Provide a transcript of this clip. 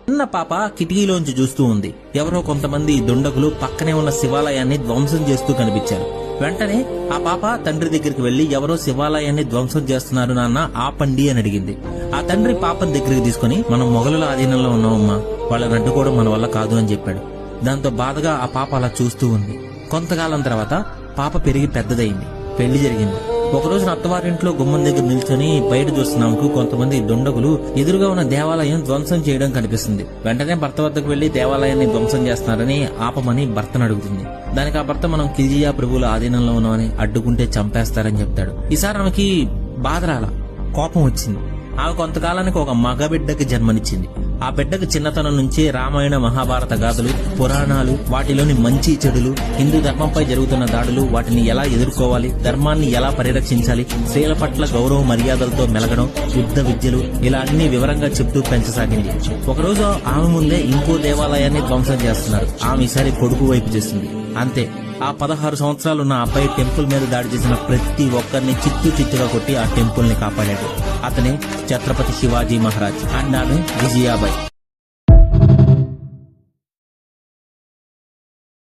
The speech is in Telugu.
చిన్న పాప కిటికీలోంచి చూస్తూ ఉంది. ఎవరో కొంతమంది దుండగులు పక్కనే ఉన్న శివాలయాన్ని ధ్వంసం చేస్తూ కనిపించారు. వెంటనే ఆ పాప తండ్రి దగ్గరికి వెళ్లి, ఎవరో శివాలయాన్ని ధ్వంసం చేస్తున్నారు నాన్న, ఆపండి అని అడిగింది. ఆ తండ్రి పాపని దగ్గరికి తీసుకుని, మనం మొఘలుల ఆధీనంలో ఉన్నామమ్మా, వాళ్ళని అడ్డుకోవడం మన వల్ల కాదు అని చెప్పాడు. దాంతో బాధగా ఆ పాప అలా చూస్తూ ఉంది. కొంతకాలం తర్వాత పాప పెరిగి పెద్దదైంది, పెళ్లి జరిగింది. ఒకరోజు అత్తవారింట్లో గుమ్మం దగ్గర నిల్చొని బయట చూస్తున్నాముకు కొంతమంది దుండగులు ఎదురుగా ఉన్న దేవాలయం ధ్వంసం చేయడం కనిపిస్తుంది. వెంటనే భర్త వద్దకు వెళ్లి దేవాలయాన్ని ధ్వంసం చేస్తున్నారని ఆపమని భర్తను అడుగుతుంది. దానికి ఆ భర్త, మనం కిల్జియా ప్రభువుల ఆధీనంలో ఉన్నామని, అడ్డుకుంటే చంపేస్తారని చెప్తాడు. ఈసారి ఆమెకి బాధ రాల, కోపం వచ్చింది. ఆమె కొంతకాలానికి ఒక మగబిడ్డకి జన్మనిచ్చింది. ఆ బిడ్డకు చిన్నతనం నుంచే రామాయణ మహాభారత గాథలు, పురాణాలు, వాటిలోని మంచి చెడులు, హిందూ ధర్మంపై జరుగుతున్న దాడులు, వాటిని ఎలా ఎదుర్కోవాలి, ధర్మాన్ని ఎలా పరిరక్షించాలి, స్త్రీల పట్ల గౌరవ మర్యాదలతో మెలగడం, యుద్ధ విద్యలు, ఇలా అన్ని వివరంగా చెప్తూ పెంచసాగింది. ఒకరోజు ఆమె ముందే ఇంకో దేవాలయాన్ని ధ్వంసం చేస్తున్నారు. ఆమె ఈసారి కొడుకు వైపు చేస్తుంది. అంతే, ఆ 16 సంవత్సరాలున్న అబ్బాయి టెంపుల్ మీద దాడి చేసిన ప్రతి ఒక్కరిని చిత్తుగా కొట్టి ఆ టెంపుల్ ని కాపాడాడు. అతనే ఛత్రపతి శివాజీ మహారాజ్ అండ్ ఆమె విజయాబాయి.